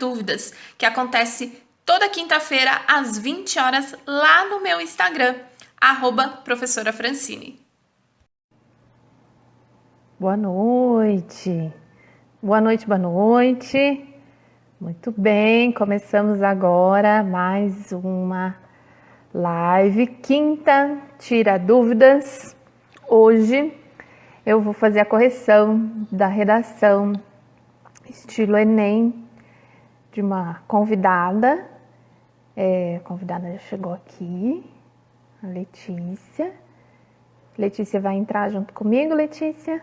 Dúvidas, que acontece toda quinta-feira às 20 horas lá no meu Instagram, @professora Francine. Boa noite. Boa noite, boa noite. Muito bem, começamos agora mais uma live. Quinta Tira Dúvidas. Hoje eu vou fazer a correção da redação estilo Enem de uma convidada. A convidada já chegou aqui, a Letícia. Letícia vai entrar junto comigo, Letícia?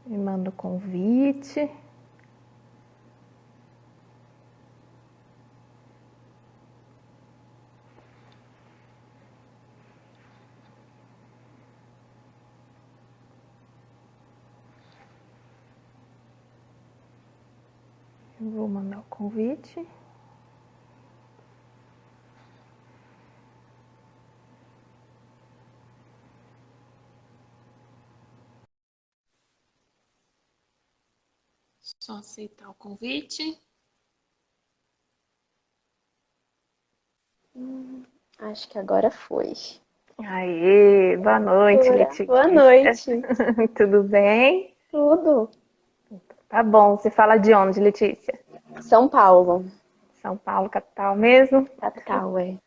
Me manda o convite. Eu vou mandar o convite. Só aceitar o convite. Acho que agora foi. Aê, boa noite, Letícia. Boa noite. Tudo bem? Tudo. Tá bom. Você fala de onde, Letícia? São Paulo. São Paulo, capital mesmo? Capital, é.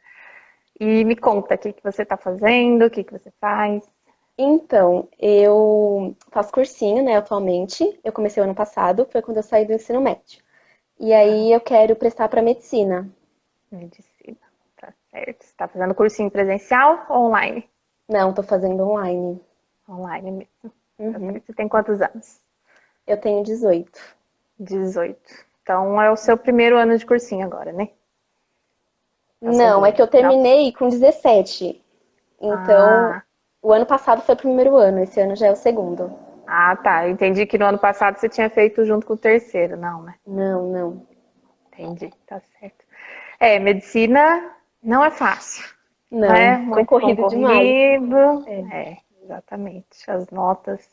E me conta, o que você tá fazendo, o que você faz? Então, eu faço cursinho, né, atualmente. Eu comecei o ano passado, foi quando eu saí do ensino médio. E aí eu quero prestar para medicina. Medicina, tá certo. Você tá fazendo cursinho presencial ou online? Não, tô fazendo online. Online mesmo. Tá Uhum. certo. Você tem quantos anos? Eu tenho 18. 18. Então é o seu primeiro ano de cursinho agora, né? É o Não, é segundo. que eu Não. terminei com 17. Então, Ah, o ano passado foi o primeiro ano, esse ano já é o segundo. tá. Eu entendi que no ano passado você tinha feito junto com o terceiro. Não, né? Não, não. Entendi, tá certo. Medicina não é fácil, né? Não, Muito concorrido demais. concorrido. É. Exatamente. As notas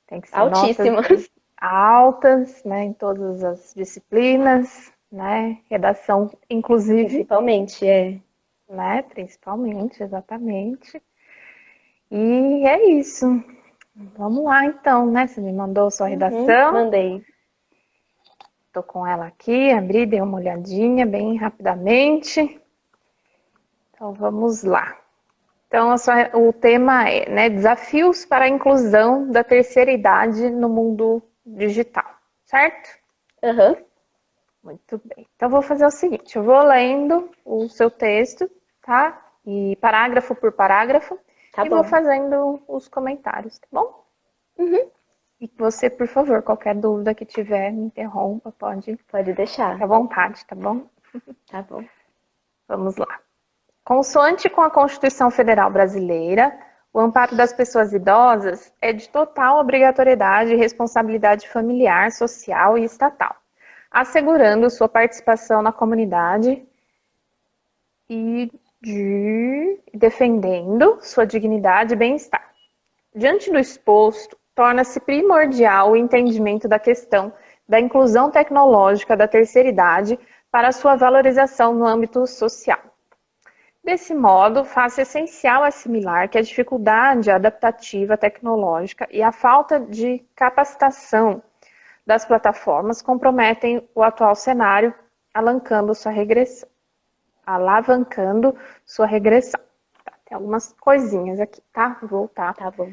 têm que ser notas Altíssimas. altas, né? Em todas as disciplinas, né? Redação, inclusive, Principalmente, é. né? Principalmente, exatamente. E é isso. Vamos lá, então, né? Você me mandou sua redação. Mandei. Tô com ela aqui, abri, dei uma olhadinha bem rapidamente. Então, vamos lá. Então, o tema é, né, desafios para a inclusão da terceira idade no mundo digital, certo? Aham. Muito bem. Então, vou fazer o seguinte, eu vou lendo o seu texto, tá? E parágrafo por parágrafo, Tá e vou bom. fazendo os comentários, tá bom? Uhum. E você, por favor, qualquer dúvida que tiver, me interrompa, pode Pode ficar deixar. à vontade, tá bom? Tá bom. Vamos lá. Consoante com a Constituição Federal Brasileira, o amparo das pessoas idosas é de total obrigatoriedade e responsabilidade familiar, social e estatal, assegurando sua participação na comunidade e defendendo sua dignidade e bem-estar. Diante do exposto, torna-se primordial o entendimento da questão da inclusão tecnológica da terceira idade para sua valorização no âmbito social. Desse modo, faz-se essencial assimilar que a dificuldade adaptativa tecnológica e a falta de capacitação das plataformas comprometem o atual cenário, alavancando sua regressão. Tá, tem algumas coisinhas aqui, tá? Vou voltar Tá bom.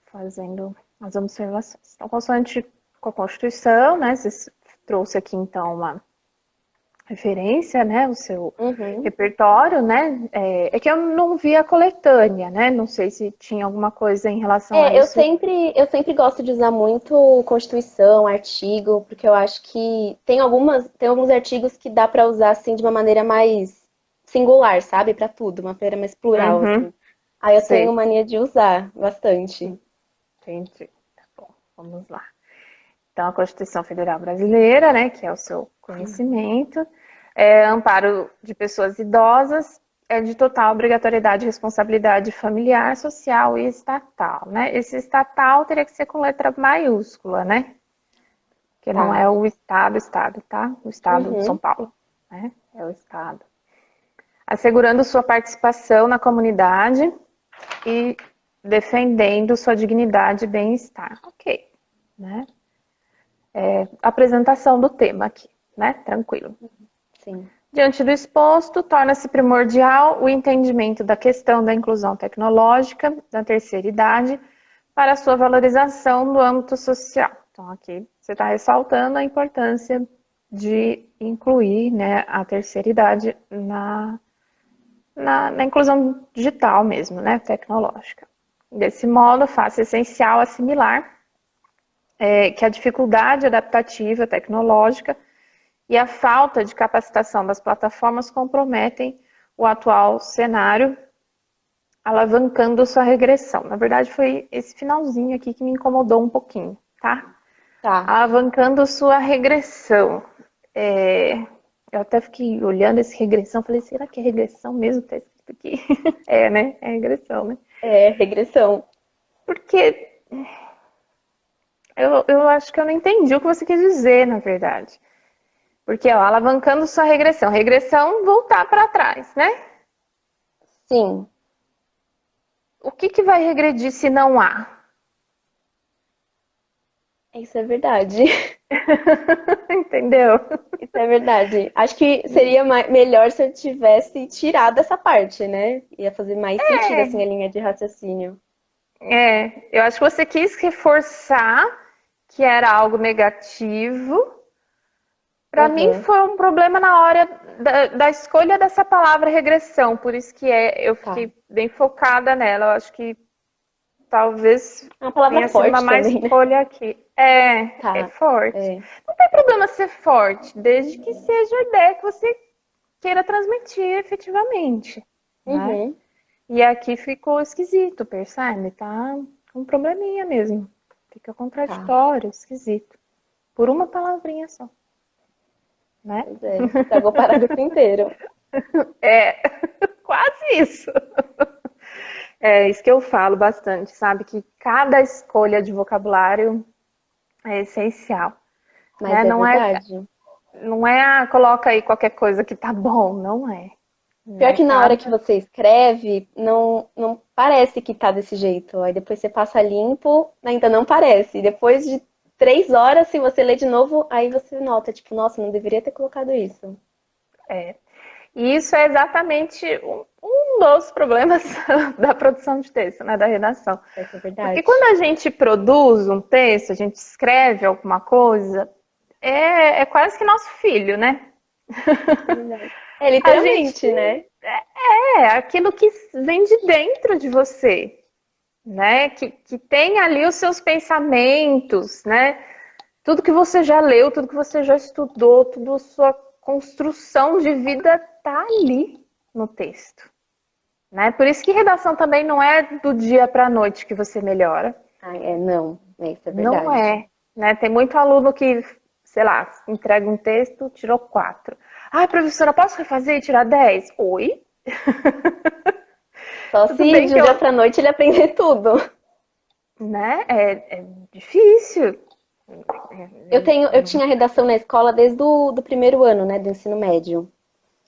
fazendo as observações. Então, consoante com a Constituição, né? Você trouxe aqui, então, uma referência, né, o seu Uhum. repertório, né, é que eu não vi a coletânea, né, não sei se tinha alguma coisa em relação a É, eu isso. sempre, eu sempre gosto de usar muito Constituição, artigo, porque eu acho que tem alguns artigos que dá pra usar assim de uma maneira mais singular, sabe? Pra tudo, uma maneira mais plural, Uhum, assim. Aí eu tenho sei, mania de usar bastante. entendi. Tá bom, vamos lá. Então, a Constituição Federal Brasileira, né, que é o seu conhecimento, amparo de pessoas idosas, é de total obrigatoriedade e responsabilidade familiar, social e estatal, né? Esse estatal teria que ser com letra maiúscula, né? que não Tá. é o estado, tá? O estado de São Uhum. Paulo, né? É o estado. Assegurando sua participação na comunidade e defendendo sua dignidade e bem-estar. Ok, né? Apresentação do tema aqui, né? Tranquilo. Sim. Diante do exposto, torna-se primordial o entendimento da questão da inclusão tecnológica da terceira idade para a sua valorização no âmbito social. Então, aqui você está ressaltando a importância de incluir, né, a terceira idade na inclusão digital mesmo, né, tecnológica. Desse modo, faz essencial assimilar que a dificuldade adaptativa tecnológica e a falta de capacitação das plataformas comprometem o atual cenário, alavancando sua regressão. Na verdade, foi esse finalzinho aqui que me incomodou um pouquinho, tá? Tá. Alavancando sua regressão. Eu até fiquei olhando essa regressão, falei, será que é regressão mesmo que tá escrito aqui? É, né? É regressão, né? É, regressão. Porque eu acho que eu não entendi o que você quis dizer, na verdade. Porque, ó, alavancando sua regressão. Regressão, voltar para trás, né? Sim. O que vai regredir se não há? Isso é verdade. Entendeu? Isso é verdade. Acho que seria melhor se eu tivesse tirado essa parte, né? Ia fazer mais sentido, assim, a linha de raciocínio. Eu acho que você quis reforçar que era algo negativo. Para mim Aham. foi um problema na hora da escolha dessa palavra regressão, por isso que eu Tá. fiquei bem focada nela. Eu acho que talvez É uma palavra tenha sido uma forte má também, né? escolha aqui. É Tá. forte. É. Não tem problema ser forte, desde que seja a ideia que você queira transmitir efetivamente, né? Uhum. E aqui ficou esquisito, percebe? Tá um probleminha mesmo. Fica Tá. contraditório, esquisito. Por uma palavrinha só, né? Pois é. Estragou o parágrafo inteiro. É, quase isso. É isso que eu falo bastante, sabe? Que cada escolha de vocabulário é essencial. Mas Né? é verdade. Não é coloca aí qualquer coisa que tá bom, não é. Pior Né? que na hora que você escreve, não parece que tá desse jeito. Aí depois você passa limpo, ainda não parece. Depois de 3 horas, se você lê de novo, aí você nota, tipo, nossa, não deveria ter colocado isso. E isso é exatamente um dos problemas da produção de texto, né? Da redação. Essa é Porque verdade. quando a gente produz um texto, a gente escreve alguma coisa, é quase que nosso filho, né? É verdade. É A gente literalmente, né? aquilo que vem de dentro de você, né? Que tem ali os seus pensamentos, né? Tudo que você já leu, tudo que você já estudou, toda a sua construção de vida tá ali no texto, né? Por isso que redação também não é do dia para a noite que você melhora, Não, isso é não verdade. é, né? Tem muito aluno que, sei lá, entrega um texto, tirou 4. Ai, professora, posso refazer e tirar 10? Oi? Só Tudo se bem de um que dia pra noite ele aprender tudo. né? É difícil. Eu tinha redação na escola desde do primeiro ano, né, do ensino médio.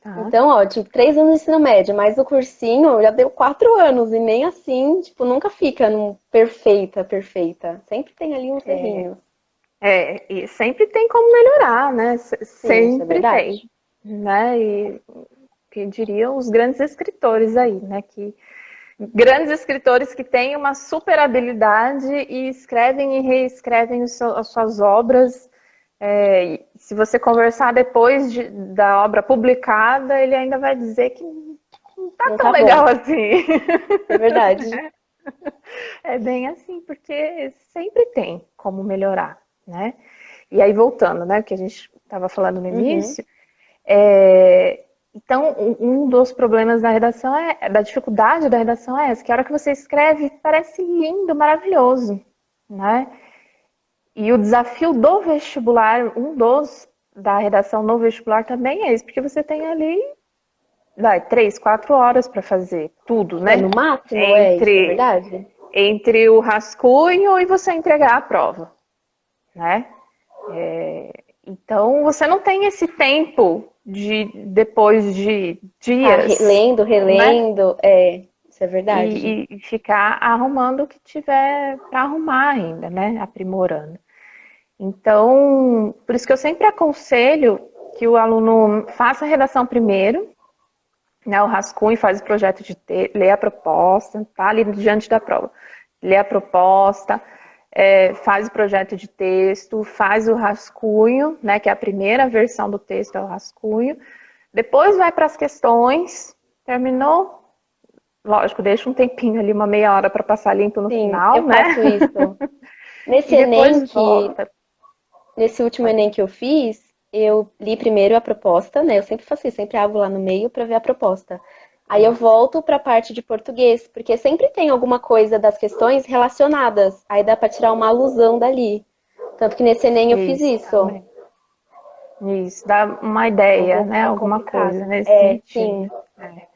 Tá. Então, ó, eu tive 3 anos de ensino médio, mas o cursinho já deu 4 anos, e nem assim, tipo, nunca fica perfeita, perfeita. Sempre tem ali uns errinhos. E sempre tem como melhorar, né? Sim, isso é Sempre tem, verdade. né? E que diriam os grandes escritores aí, né? Que grandes escritores que têm uma super habilidade e escrevem e reescrevem as suas obras. E se você conversar depois da obra publicada, ele ainda vai dizer que não tá Não tão tá bom, legal assim. é verdade. É bem assim, porque sempre tem como melhorar, né? E aí, voltando, né, o que a gente estava falando no Uhum. início, então, um dos problemas da redação da dificuldade da redação é essa, que a hora que você escreve parece lindo, maravilhoso, né? E o desafio do vestibular, da redação no vestibular também é esse, porque você tem ali, 3, 4 horas para fazer tudo, No né? máximo, isso é Entre, verdade. entre o rascunho e você entregar a prova, né? Então, você não tem esse tempo depois de Tá dias, lendo, né? relendo, isso é verdade. E ficar arrumando o que tiver para arrumar ainda, né? Aprimorando. Então, por isso que eu sempre aconselho que o aluno faça a redação primeiro, né? O rascunho, faz o projeto de texto, lê a proposta, tá ali diante da prova. Lê a proposta, faz o projeto de texto, faz o rascunho, né? Que é a primeira versão do texto, é o rascunho. Depois vai para as questões, terminou. Lógico, deixa um tempinho ali, uma meia hora para passar limpo no Sim, final, eu né? faço isso. Nesse E Enem depois que, volta. nesse último Enem que eu fiz, eu li primeiro a proposta, né? Eu sempre faço isso, sempre abro lá no meio para ver a proposta. Aí eu volto para a parte de português, porque sempre tem alguma coisa das questões relacionadas. Aí dá para tirar uma alusão dali. Tanto que nesse Enem eu fiz Isso, isso. também. Isso, dá uma Um ideia, né? pouco Alguma complicado. coisa nesse sentido. Sim. É.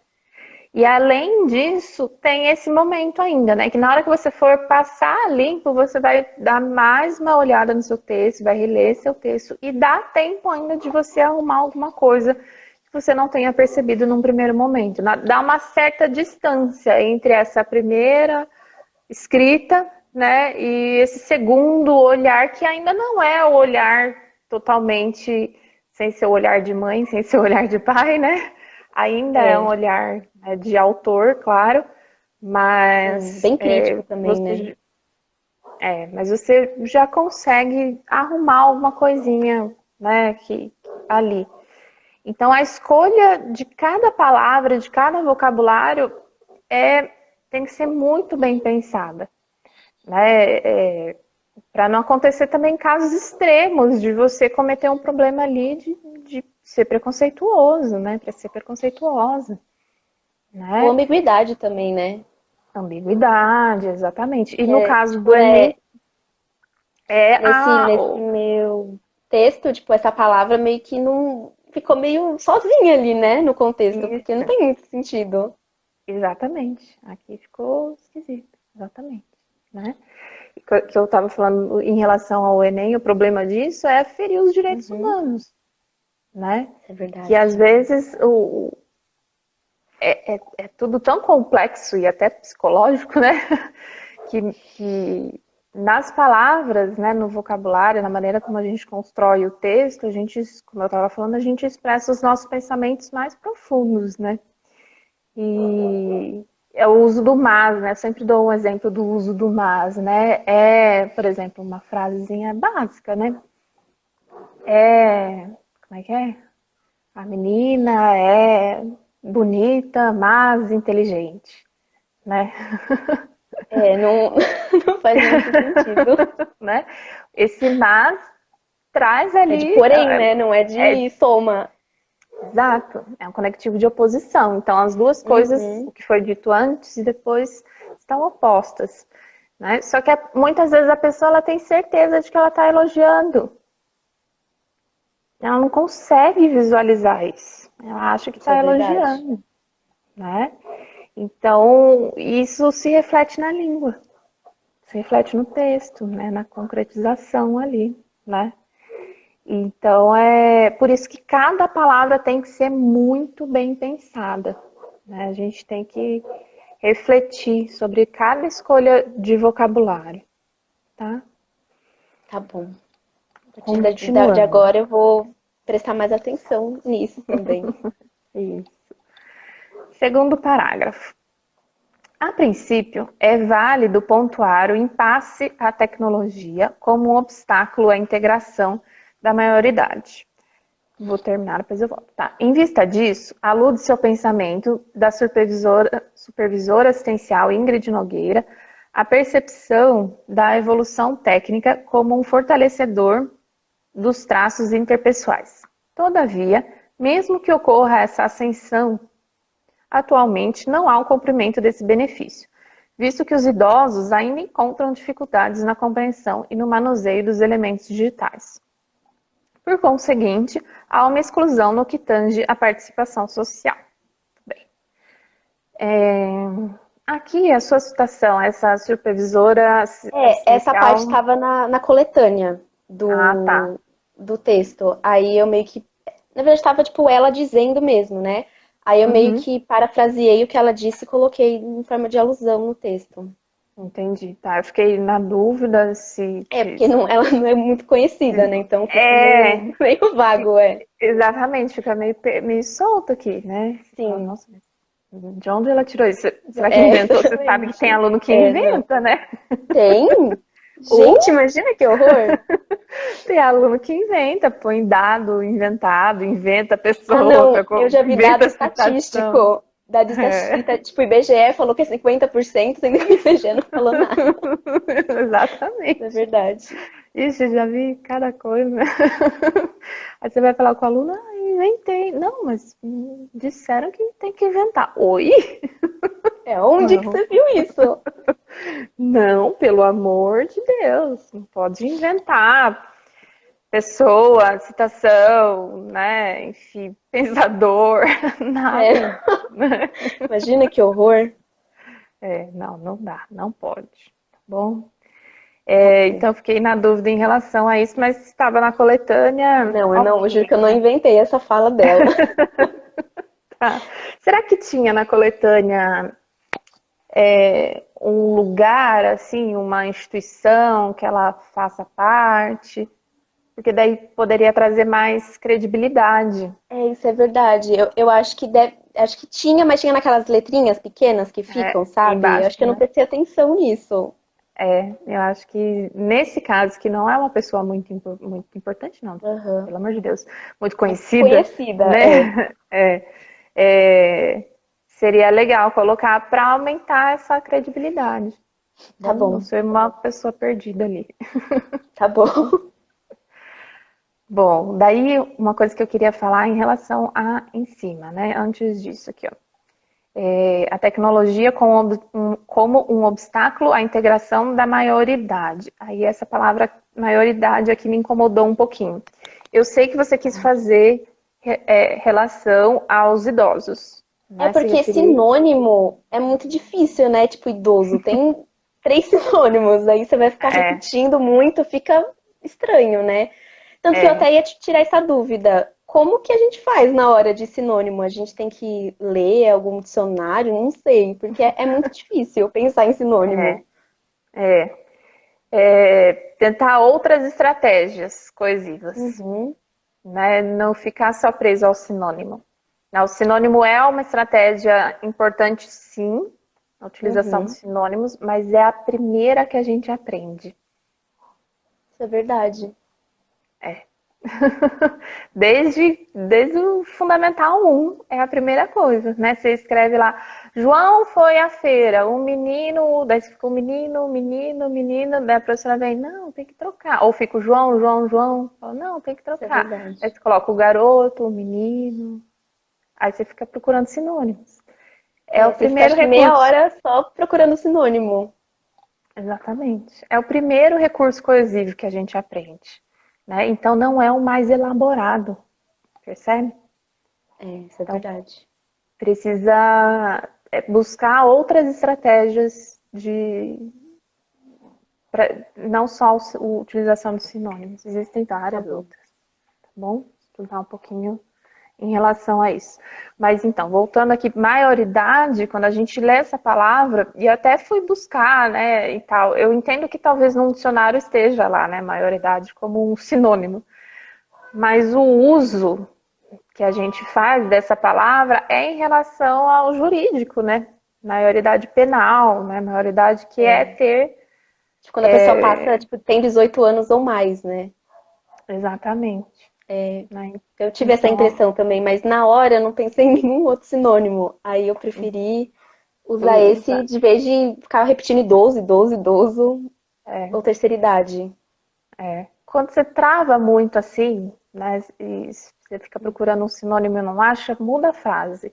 E além disso, tem esse momento ainda, né? Que na hora que você for passar limpo, você vai dar mais uma olhada no seu texto, vai reler seu texto e dá tempo ainda de você arrumar alguma coisa que você não tenha percebido num primeiro momento. Dá uma certa distância entre essa primeira escrita, né, e esse segundo olhar que ainda não é o olhar totalmente sem ser o olhar de mãe, sem ser o olhar de pai, né? Ainda é um É, olhar, né, de autor, claro, sim. mas Bem crítico também, né? mas você já consegue arrumar alguma coisinha, né, ali. Então a escolha de cada palavra, de cada vocabulário tem que ser muito bem pensada, né? Para não acontecer também casos extremos de você cometer um problema ali de ser preconceituoso, né? Para ser preconceituosa, Ou né? ambiguidade também, né? Ambiguidade, exatamente. E no É, caso do tipo, Enem, é a. nesse meu texto, tipo, essa palavra meio que não ficou meio sozinha ali, né, no contexto, porque não Isso, tem muito sentido. exatamente. Aqui ficou esquisito, exatamente. Né? Que eu estava falando em relação ao Enem, o problema disso é ferir os direitos Uhum, humanos, né? é Que às verdade. vezes é tudo tão complexo e até psicológico, né? Que nas palavras, né, no vocabulário, na maneira como a gente constrói o texto, a gente, como eu estava falando, a gente expressa os nossos pensamentos mais profundos, né? E é o uso do mas, né? Eu sempre dou um exemplo do uso do mas, né? Por exemplo, uma frasezinha básica, né? Como é que é? A menina é bonita, mas inteligente, né? É, não, não faz muito sentido. Né? Esse mas traz É de ali. porém, né? Não é É de soma. exato, é um conectivo de oposição. Então, as duas coisas, o Uhum, que foi dito antes e depois, estão opostas. Né? Só que muitas vezes a pessoa ela tem certeza de que ela está elogiando. Ela não consegue visualizar isso. Ela acha que isso é está verdade. elogiando. Né? Então, isso se reflete na língua, se reflete no texto, né? Na concretização ali. Né? Então, é por isso que cada palavra tem que ser muito bem pensada. Né? A gente tem que refletir sobre cada escolha de vocabulário. Tá? Tá bom. A partir de Continuando. agora eu vou prestar mais atenção nisso também. Isso. Segundo parágrafo. A princípio, é válido pontuar o impasse à tecnologia como um obstáculo à integração da maioridade. Vou terminar, depois eu volto. Tá. Em vista disso, alude-se ao pensamento da supervisora assistencial Ingrid Nogueira, a percepção da evolução técnica como um fortalecedor dos traços interpessoais. Todavia, mesmo que ocorra essa ascensão, atualmente não há um cumprimento desse benefício, visto que os idosos ainda encontram dificuldades na compreensão e no manuseio dos elementos digitais. Por conseguinte, há uma exclusão no que tange à participação social. Bem, aqui a sua citação, essa supervisora Essa parte assistencial, estava na coletânea. Ah, tá. do texto. Aí eu meio que, na verdade, estava tipo ela dizendo mesmo, né? Aí eu meio Uhum, que parafraseei o que ela disse e coloquei em forma de alusão no texto. entendi. Tá, eu fiquei na dúvida se... É, porque não, ela não é muito conhecida, né? Então fica É, meio vago, é. exatamente, fica meio solto aqui, né? Você fala, Sim, nossa, mas de onde ela tirou isso? Será que é, inventou? Você sabe que tem exatamente. aluno que É, não. inventa, né? Tem? Ou Gente, imagina que horror! tem aluno que inventa, põe dado inventado, inventa a Ah, pessoa, não, eu já vi dado inventa a situação. estatístico. Dado É. estatístico, tipo, IBGE falou que é 50%, sendo que o IBGE não falou nada. Isso é Exatamente. verdade. Ixi, já vi cada coisa. Aí você vai falar com o aluno, ah, inventei. Não, mas disseram que tem que inventar. Oi? É, onde que Não. você viu isso? Não, pelo amor de Deus, não pode inventar pessoa, citação, né? Enfim, pensador, É, nada. imagina que horror. É, não, não dá, não pode. Tá bom? Tá É, bom. então, fiquei na dúvida em relação a isso, mas estava na coletânea, Não, eu não, eu juro ok, que eu não né? inventei essa fala dela. Tá. Será que tinha na coletânea um lugar, assim, uma instituição que ela faça parte? Porque daí poderia trazer mais credibilidade. É, isso é verdade. Eu acho que acho que tinha, mas tinha naquelas letrinhas pequenas que ficam, sabe? Eu Embaixo, acho que eu não né? prestei atenção nisso. Eu acho que nesse caso, que não é uma pessoa muito importante, não, Aham. pelo amor de Deus, muito Mas conhecida, conhecida, é. né? É, é, seria legal colocar para aumentar essa credibilidade. Tá Tá bom? Não bom, ser uma pessoa perdida ali. tá bom. Bom, daí uma coisa que eu queria falar em relação a em cima, né? Antes disso aqui, ó. A tecnologia como um obstáculo à integração da maioridade. Aí essa palavra maioridade aqui me incomodou um pouquinho. Eu sei que você quis fazer relação aos idosos, É né? Se porque referir. sinônimo é muito difícil, né? Tipo, idoso. Tem três sinônimos, aí você vai ficar É, repetindo muito, fica estranho, né? Tanto que eu é, até ia te tirar essa dúvida. Como que a gente faz na hora de sinônimo? A gente tem que ler algum dicionário? Não sei, porque é muito difícil pensar em sinônimo. é, tentar outras estratégias coesivas, Uhum, né? Não ficar só preso ao sinônimo. O sinônimo é uma estratégia importante, sim, a utilização de uhum. sinônimos, mas é a primeira que a gente aprende. Isso é verdade. Desde o Fundamental 1 é a primeira coisa, né? Você escreve lá, João foi à feira, um menino, daí fica um menino, menino, menino, daí a professora vem, não, tem que trocar. Ou fica o João, João, João, fala, não, tem que Isso é trocar. Aí verdade. você coloca o garoto, o menino, aí você fica procurando sinônimos. É o É, você fica primeiro acho que meia recurso. hora só procurando sinônimo. Exatamente. É o primeiro recurso coesivo que a gente aprende, né? Então não é o mais elaborado, percebe? É, isso é Então verdade. precisa buscar outras estratégias não só a utilização de sinônimos, existem Tá várias bom. outras, tá bom? Estudar um pouquinho em relação a isso. Mas então, voltando aqui, maioridade, quando a gente lê essa palavra, e até fui buscar, né, e tal, eu entendo que talvez num dicionário esteja lá, né, maioridade como um sinônimo, mas o uso que a gente faz dessa palavra é em relação ao jurídico, né, maioridade penal, né, maioridade que é É. ter, Tipo, quando a pessoa passa, tipo, tem 18 anos ou mais, né? exatamente, né, Eu tive essa então, impressão também, mas na hora eu não pensei em nenhum outro sinônimo. Aí eu preferi usar esse de vez de ficar repetindo idoso, idoso, idoso é, ou terceira idade. quando você trava muito assim, né, e você fica procurando um sinônimo e não acha, muda a frase.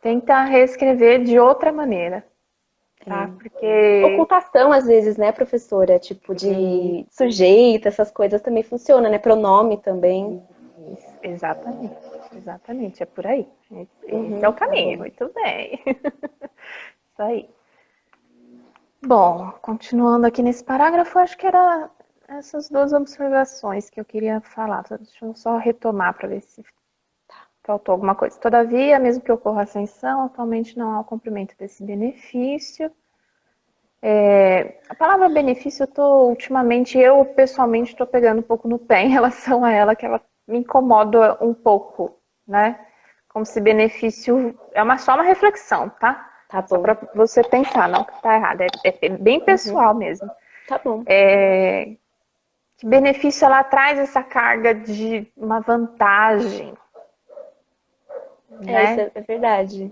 Tenta reescrever de outra maneira, tá? É. Porque. Ocultação, às vezes, né, professora? Tipo, de sujeito, essas coisas também funciona, né? Pronome também. Exatamente, exatamente, é por aí. Esse é o Uhum, tá caminho, bom. muito bem. Isso aí. Bom, continuando aqui nesse parágrafo, acho que era. essas duas observações que eu queria falar. Deixa eu só retomar para ver se faltou alguma coisa. Todavia, mesmo que ocorra ascensão, atualmente não há o cumprimento desse benefício. A palavra benefício, ultimamente, eu pessoalmente estou pegando um pouco no pé em relação a ela, que ela me incomoda um pouco, né? Como se benefício só uma reflexão, tá? Tá Só bom. para você pensar, não que tá errado, é bem pessoal mesmo. Tá bom. Que benefício ela traz essa carga de uma vantagem, Isso né? é verdade.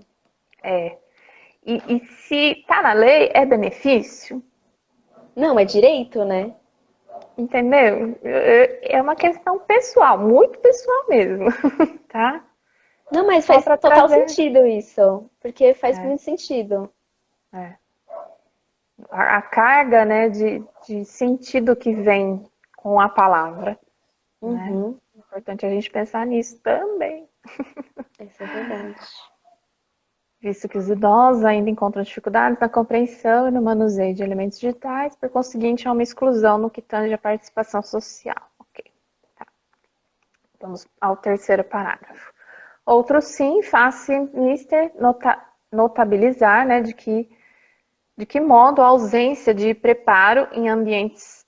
E se tá na lei, é benefício, Não, é direito, né? entendeu? É uma questão pessoal, muito pessoal mesmo, tá? Não, mas Só faz para total trazer. sentido isso, porque faz É, muito sentido. é. A carga, né, de sentido que vem com a palavra, né? Uhum, É importante a gente pensar nisso também. isso é verdade. Visto que os idosos ainda encontram dificuldades na compreensão e no manuseio de elementos digitais, por conseguinte, há uma exclusão no que tange à participação social. Ok, tá. Vamos ao terceiro parágrafo. Outro sim, faz-se mister notabilizar, né, de que modo a ausência de preparo em ambientes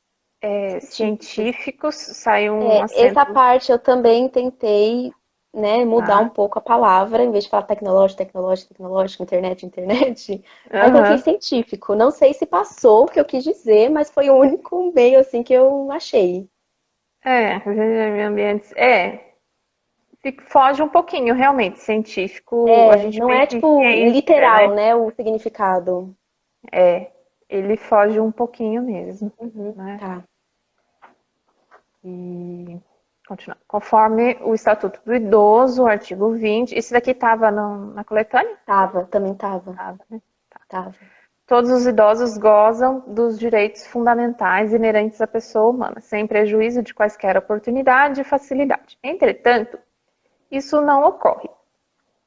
Científicos. científicos, sai um Essa acento, parte eu também tentei, né, mudar um tá? pouco a palavra, em vez de falar tecnológico, tecnológico, tecnológico, internet, internet. Aí coloquei Aham. científico. Não sei se passou o que eu quis dizer, mas foi o único meio assim que eu achei. Ambientes. Foge um pouquinho, realmente, científico, a gente Não é pensa em tipo ciência, literal, né? né, o significado. Ele foge um pouquinho mesmo, Uhum, né? tá. E continuar. Conforme o Estatuto do Idoso, o artigo 20, isso daqui estava na coletânea? Tava, também tava. Tava, né? Tava. Todos os idosos gozam dos direitos fundamentais inerentes à pessoa humana, sem prejuízo de quaisquer oportunidade e facilidade. Entretanto, isso não ocorre,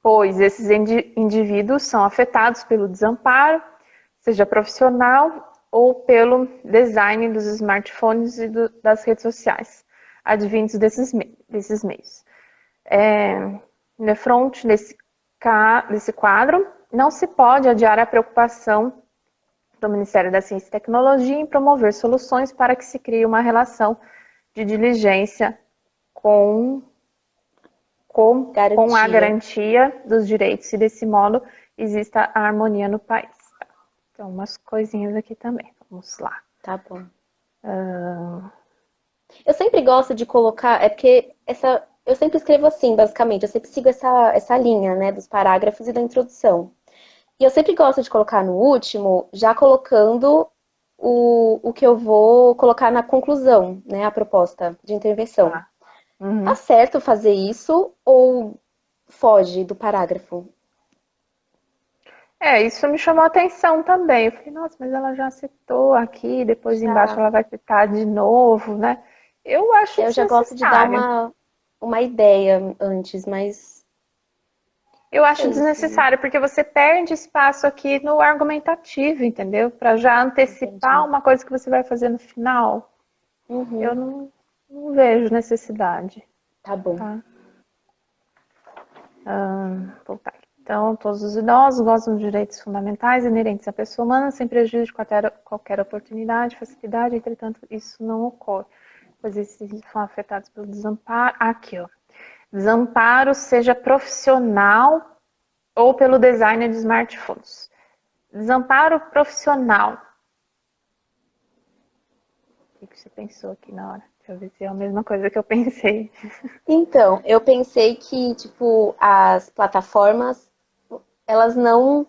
pois esses indivíduos são afetados pelo desamparo, seja profissional ou pelo design dos smartphones e das redes sociais, advindos desses meios. Na fronte desse quadro, não se pode adiar a preocupação do Ministério da Ciência e Tecnologia em promover soluções para que se crie uma relação de diligência com a Garantia. garantia dos direitos e, desse modo, exista a harmonia no país. Então, umas coisinhas aqui também. Vamos lá. Tá bom. Eu sempre gosto de colocar, é porque eu sempre escrevo assim, basicamente, eu sempre sigo essa linha, né, dos parágrafos e da introdução. E eu sempre gosto de colocar no último, já colocando o que eu vou colocar na conclusão, né, a proposta de intervenção. Tá. Tá Uhum. certo fazer isso ou foge do parágrafo? Isso me chamou a atenção também. Eu falei, nossa, mas ela já citou aqui, depois embaixo Já, ela vai citar de novo, né? Eu acho eu já gosto de dar desnecessário. uma ideia antes, mas Eu não acho sei se desnecessário, porque você perde espaço aqui no argumentativo, entendeu? Para já antecipar entendi. uma coisa que você vai fazer no final. Eu Uhum, não vejo necessidade, tá bom. tá? Voltar aqui. Então, todos os idosos gozam de direitos fundamentais inerentes à pessoa humana, sem prejuízo de qualquer oportunidade, facilidade, entretanto, isso não ocorre, pois esses são afetados pelo desamparo. Aqui, ó. Desamparo, seja profissional ou pelo design de smartphones. Desamparo profissional. O que você pensou aqui na hora? Deixa eu ver se é a mesma coisa que eu pensei. Então, eu pensei que, tipo, as plataformas, elas não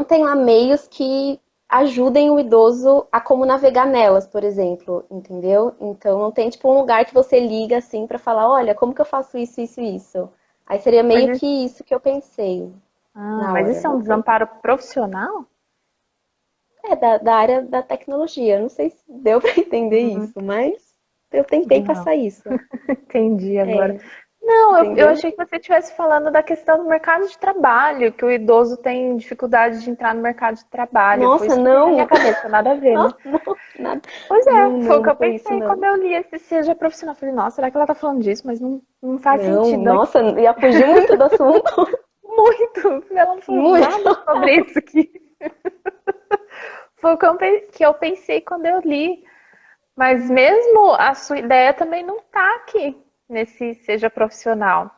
têm lá meios que ajudem o idoso a como navegar nelas, por exemplo, entendeu? Então, não tem, tipo, um lugar que você liga, assim, pra falar, olha, como que eu faço isso, isso, isso? Aí seria Mas meio isso, que isso que eu pensei na mas hora, isso é um não sei. desamparo profissional? É da área da tecnologia, não sei se deu pra entender Hum, isso, mas eu tentei não, passar isso. entendi agora. É. Não, eu entendeu? achei que você estivesse falando da questão do mercado de trabalho, que o idoso tem dificuldade de entrar no mercado de trabalho. Foi Nossa, isso que veio na minha não, cabeça, nada a ver, né? não, não, nada. Pois Não, é, foi o não, que não eu foi isso, pensei quando não. eu li esse Seja Profissional. Falei, nossa, será que ela tá falando disso? Mas não faz Não, sentido nossa, ia fugir muito do assunto. muito. Ela não falou nada Muito. sobre isso aqui. Foi o que eu pensei quando eu li. Mas mesmo a sua ideia também não tá aqui nesse Seja Profissional.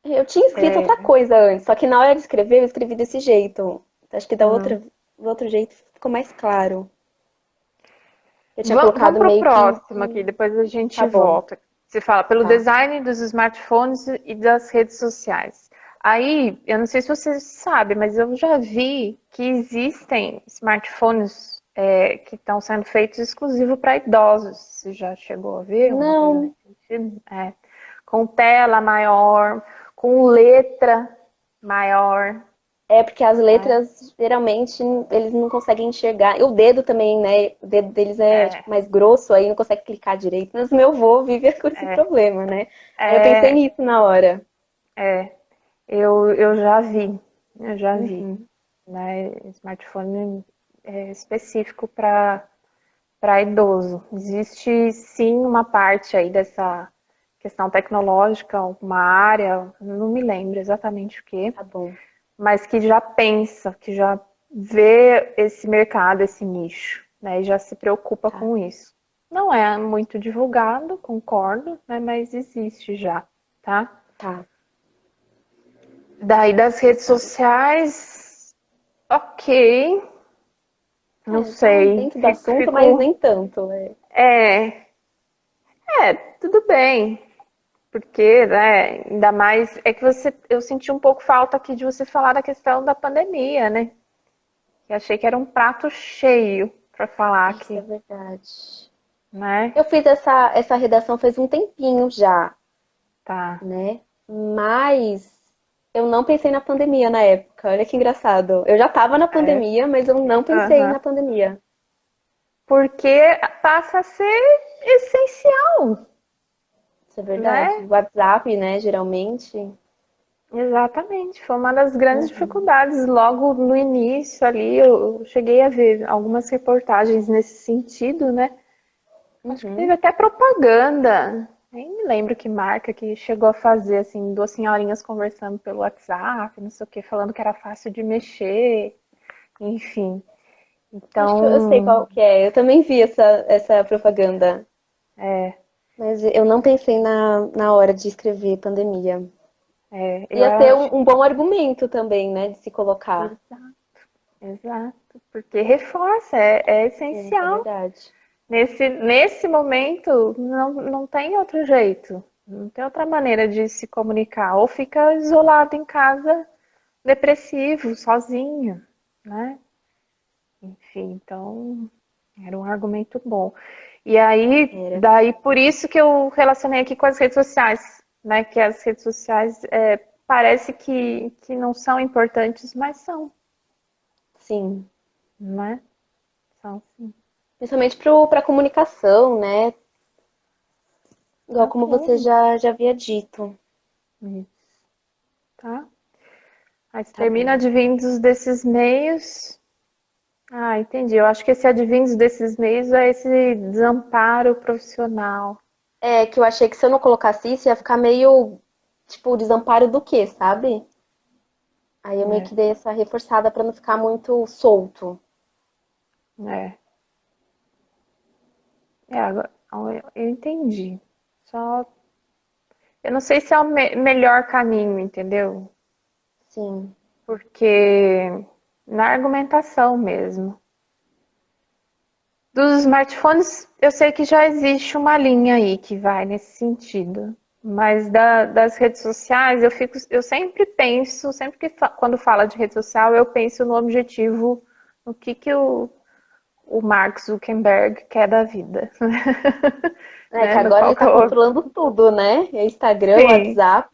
Eu tinha escrito outra É, coisa antes, só que na hora de escrever, eu escrevi desse jeito. Acho que hum. do outro jeito ficou mais claro. Eu tinha Vamos colocado para o meio que. próximo aqui, depois a Tá gente bom, volta. Você fala pelo tá. design dos smartphones e das redes sociais. Aí, eu não sei se você sabe, mas eu já vi que existem smartphones que estão sendo feitos exclusivo para idosos. Você já chegou a ver alguma coisa Não, nesse sentido? Com tela maior, com letra maior, é porque as né? letras geralmente eles não conseguem enxergar. E o dedo também, né? O dedo deles é É, tipo, mais grosso, aí não consegue clicar direito. Mas o meu avô vive com esse é, problema, né? Aí eu pensei é, nisso na hora. é. Eu já vi, eu já vi, Uhum. né? Smartphone específico para idoso. Existe sim uma parte aí dessa questão tecnológica, uma área, não me lembro exatamente o que, Tá bom. mas que já pensa, que já vê esse mercado, esse nicho, né? E já se preocupa Tá, com isso. Não é muito divulgado, concordo, né? Mas existe já, tá? tá. Daí das redes sociais, ok, não Tá sei, dentro do assunto, mas fico, nem tanto. É. é, tudo bem, porque, né, ainda mais, é que eu senti um pouco falta aqui de você falar da questão da pandemia, né, que achei que era um prato cheio para falar Isso é aqui, verdade. né, Eu fiz essa redação faz um tempinho já, tá, né? Mas eu não pensei na pandemia na época. Olha que engraçado. Eu já estava na é, pandemia, mas eu não pensei aham. na pandemia. Porque passa a ser essencial, Isso é verdade. né? WhatsApp, né, geralmente. Exatamente, foi uma das grandes Uhum, dificuldades. Logo no início ali, eu cheguei a ver algumas reportagens nesse sentido, né? Acho que teve uhum. até propaganda. Nem me lembro que marca que chegou a fazer, assim, duas senhorinhas conversando pelo WhatsApp, não sei o que, falando que era fácil de mexer, enfim. Acho que eu sei Então, qual que é. Eu também vi essa propaganda. Mas eu não pensei na hora de escrever pandemia. eu Ia ser acho. um bom argumento também, né, de se colocar. Exato, exato, porque reforça, é Sim, isso é essencial. verdade. Nesse momento, não tem outro jeito. Não tem outra maneira de se comunicar. Ou fica isolado em casa, depressivo, sozinho, né? Enfim, então era um argumento bom. E aí, Era. daí por isso que eu relacionei aqui com as redes sociais, né? Que as redes sociais parece que não são importantes, mas são, Sim. né? São sim. Principalmente para comunicação, né? Igual como você Ok. já havia dito. Isso, tá? Mas Tá termina bom. advindos desses meios. Ah, entendi. Eu acho que esse advindos desses meios é esse desamparo profissional. É que eu achei que se eu não colocasse isso, ia ficar meio, tipo, desamparo do quê, sabe? Aí eu meio É, que dei essa reforçada para não ficar muito solto. é. Agora, eu entendi. Só, eu não sei se é o melhor caminho, entendeu? Sim. Porque na argumentação mesmo. Dos smartphones, eu sei que já existe uma linha aí que vai nesse sentido. Mas das redes sociais, eu sempre penso, sempre que quando fala de rede social, eu penso no objetivo, no que o Mark Zuckerberg quer da vida. É que Né? No agora qual ele que tá eu... controlando tudo, né? É Instagram, Sim, WhatsApp,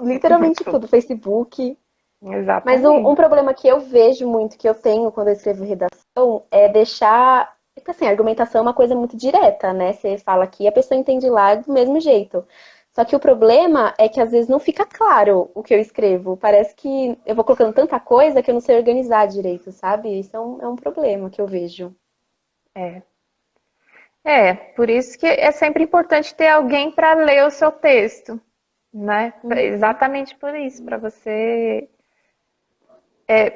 literalmente tudo, Facebook. Mas um exatamente. problema que eu vejo muito, que eu tenho quando eu escrevo redação, é deixar. Porque assim, a argumentação é uma coisa muito direta, né? Você fala aqui, a pessoa entende lá do mesmo jeito. Só que o problema é que às vezes não fica claro o que eu escrevo. Parece que eu vou colocando tanta coisa que eu não sei organizar direito, sabe? Isso é um problema que eu vejo. É. Por isso que é sempre importante ter alguém para ler o seu texto, né? Uhum. Exatamente por isso, para você,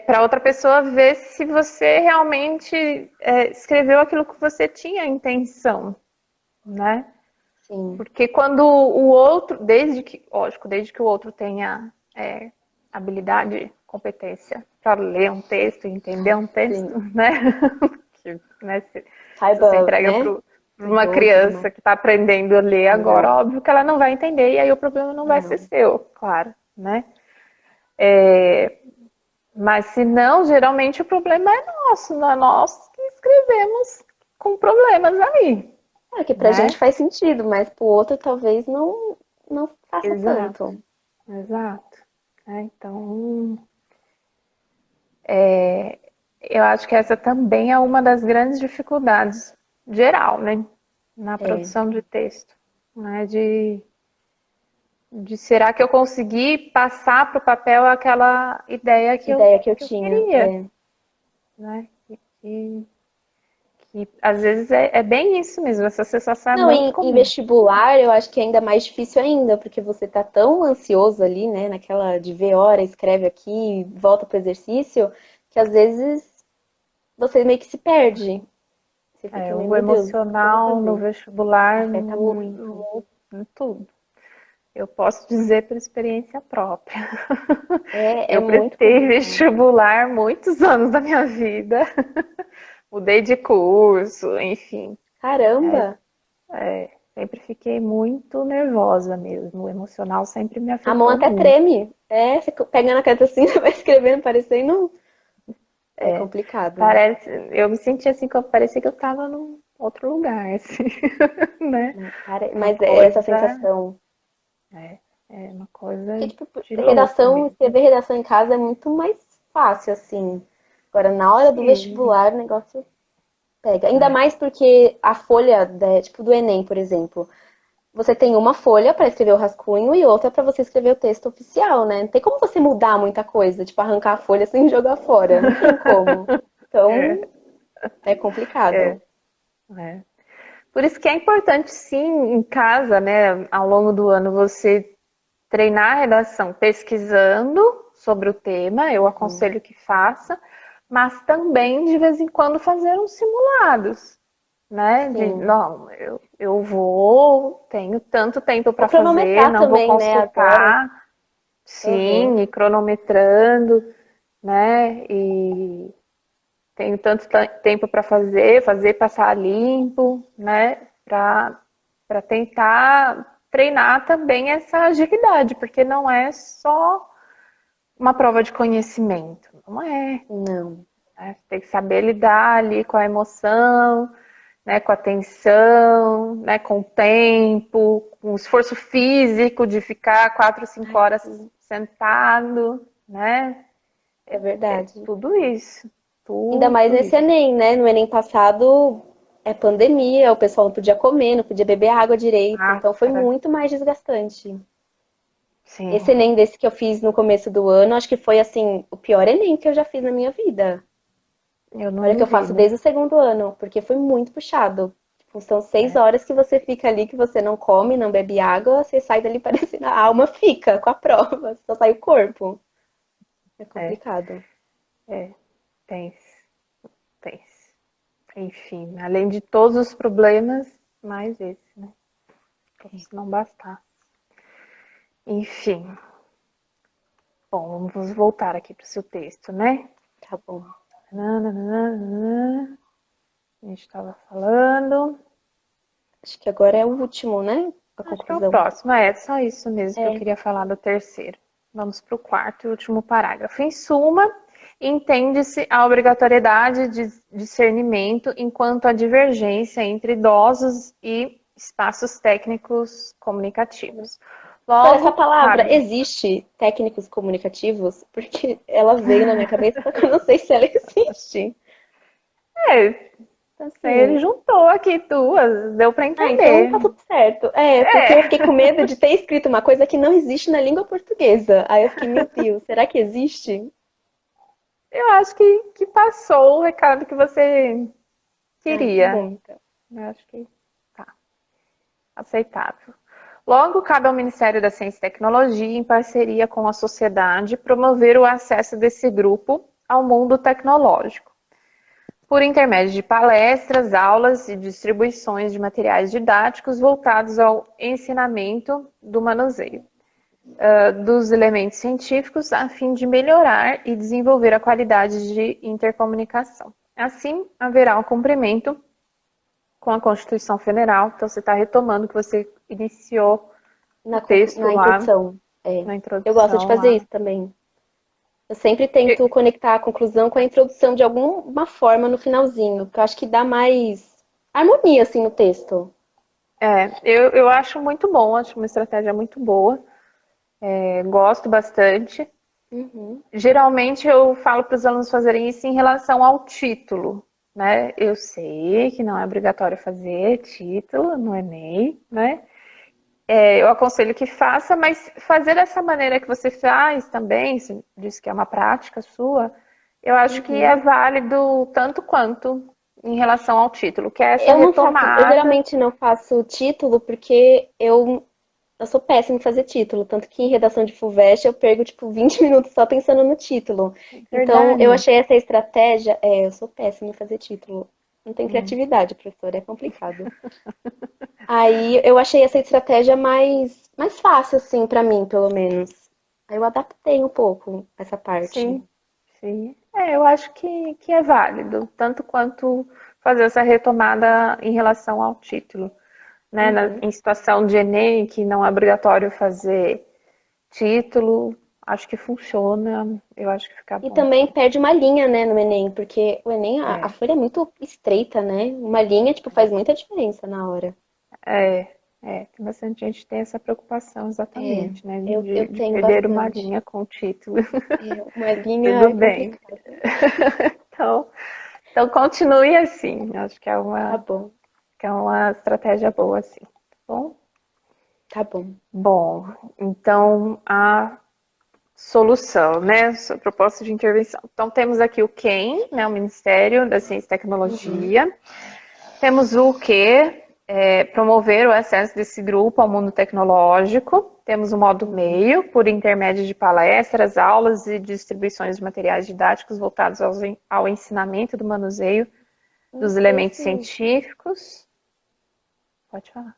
para outra pessoa ver se você realmente escreveu aquilo que você tinha intenção, né? Sim. Porque quando o outro, lógico, desde que o outro tenha habilidade, competência para ler um texto, entender um texto, Sim. né? Que, né, se você Saiba, entrega né? para O uma idioma. criança que está aprendendo a ler agora, Uhum. óbvio que ela não vai entender e aí o problema não vai ser Não. seu, claro, né? Mas se não, geralmente o problema é nosso, não é nós que escrevemos com problemas aí, É que pra gente né? faz sentido, mas pro outro talvez não faça Exato, tanto. exato. Então, eu acho que essa também é uma das grandes dificuldades geral, né? Na É, produção de texto, né? De será que eu consegui passar para o papel aquela ideia ideia que eu que eu tinha. queria, né? E, que às vezes é bem isso mesmo, essa sensação é Não, muito em comum. vestibular eu acho que é ainda mais difícil ainda, porque você tá tão ansioso ali, né, naquela de ver hora, escreve aqui, volta pro exercício, que às vezes você meio que se perde. Você fica meio, O meu Deus, o que eu vou emocional no fazer? vestibular Afeta muito. em tudo. Eu posso dizer por experiência própria. É Eu muito prestei complicado. vestibular muitos anos da minha vida, mudei de curso, enfim. Caramba! Sempre fiquei muito nervosa mesmo. O emocional sempre me A mão afetou até muito. treme. É, você pega na caneta assim, vai escrevendo, parecendo. É complicado. Eu me senti assim, parecia que eu estava num outro lugar, assim, né? Uma Mas é essa coisa, sensação. uma Porque, coisa tipo, de louco mesmo. escrever redação em casa é muito mais fácil, assim. Agora, na hora do Sim, vestibular, o negócio pega. Ainda é, mais porque a folha, tipo, do Enem, por exemplo, você tem uma folha para escrever o rascunho e outra para você escrever o texto oficial, né? Não tem como você mudar muita coisa, tipo, arrancar a folha sem jogar fora. Não tem como. é, Então, é complicado. é, é. Por isso que é importante, sim, em casa, né, ao longo do ano, você treinar a redação pesquisando sobre o tema, eu Uhum. aconselho que faça, mas também de vez em quando fazer uns simulados, né? Sim. Não, eu vou, tenho tanto tempo Ou para fazer, cronometrar não vou também, né, agora. consultar, Uhum. sim, e cronometrando, né? E tenho tanto tempo para fazer passar limpo, né? Para tentar treinar também essa agilidade, porque não é só uma prova de conhecimento, não é. Não. Né? Tem que saber lidar ali com a emoção, né? Com a tensão, né? Com o tempo, com o esforço físico de ficar 4, 5 horas Sim, sentado, né? é verdade. Tudo isso, Ainda mais tudo nesse isso. Enem, né? No Enem passado é pandemia, o pessoal não podia comer, não podia beber água direito, Ah, então foi era, muito mais desgastante. Esse sim, Enem desse que eu fiz no começo do ano, acho que foi assim, o pior Enem que eu já fiz na minha vida. eu não Olha que eu faço duvido. desde o segundo ano, porque foi muito puxado. Tipo, são 6 horas que você fica ali, que você não come, não bebe água, você sai dali parecendo a alma fica com a prova, só sai o corpo. É É, complicado. é, tem, tem. Enfim, além de todos os problemas, mais esse, né? Como se não bastar. Enfim, bom, vamos voltar aqui para o seu texto, né? Tá bom. Nananana, a gente estava falando. Acho que agora é o último, né? A Acho que é o conclusão. próximo. É só isso mesmo que eu É, queria falar do terceiro. Vamos para o quarto e último parágrafo. Em suma, entende-se a obrigatoriedade de discernimento enquanto a divergência entre idosos e espaços técnicos comunicativos. agora, essa Logo, palavra cabe. existe técnicos comunicativos? Porque ela veio na minha cabeça, só que eu não sei se ela existe. É, Ele juntou aqui duas, deu para Então entender. tá tudo certo. Porque eu fiquei com medo de ter escrito uma coisa que não existe na língua portuguesa. Aí eu fiquei, meu Deus, será que existe? Eu acho que passou o recado que você Tá queria. bom, então. Eu acho que tá aceitável. Logo, cabe ao Ministério da Ciência e Tecnologia, em parceria com a sociedade, promover o acesso desse grupo ao mundo tecnológico, por intermédio de palestras, aulas e distribuições de materiais didáticos voltados ao ensinamento do manuseio dos elementos científicos, a fim de melhorar e desenvolver a qualidade de intercomunicação. Assim, haverá um cumprimento com a Constituição Federal. Então, você está retomando o que você iniciou o texto Na lá, introdução. na Eu gosto de introdução fazer lá. isso também. Eu sempre tento conectar a conclusão com a introdução de alguma forma no finalzinho, que eu acho que dá mais harmonia, assim, no texto. Eu acho muito bom, acho uma estratégia muito boa. Gosto bastante. Uhum. Geralmente eu falo para os alunos fazerem isso em relação ao título, né? Eu sei que não é obrigatório fazer título no Enem, né? Eu aconselho que faça, mas fazer dessa maneira que você faz também, você disse que é uma prática sua, eu acho que é válido tanto quanto em relação ao título, que é essa Eu retomada. geralmente não faço título porque eu sou péssima em fazer título, tanto que em redação de FUVEST eu perco tipo 20 minutos só pensando no título. Então eu Verdade. achei essa estratégia, eu sou péssima em fazer título. Não tem criatividade, professor, é complicado. Aí eu achei essa estratégia mais fácil, assim, pra mim, pelo menos. Aí eu adaptei um pouco essa parte. Sim, sim. Eu acho que é válido, tanto quanto fazer essa retomada em relação ao título, né? Uhum. Em situação de Enem, que não é obrigatório fazer título, acho que funciona, eu acho que fica E bom. também perde uma linha, né, no Enem, porque o Enem, a É, folha é muito estreita, né? Uma linha, tipo, faz muita diferença na hora. tem bastante gente que tem essa preocupação É, exatamente, né? eu De tenho perder uma bastante. linha com o título. Uma linha Tudo é bem. complicado. Então, então continue assim. Acho Tá bom, que é uma estratégia boa, assim. Tá bom? tá bom. Bom, então a solução, né? Sua proposta de intervenção. Então temos aqui o QUEM, né? O Ministério da Ciência e Uhum. Tecnologia. Temos o Q, promover o acesso desse grupo ao mundo tecnológico. Temos o modo Uhum. meio, por intermédio de palestras, aulas e distribuições de materiais didáticos voltados ao ensinamento do manuseio Não dos sei elementos se. científicos. Pode falar.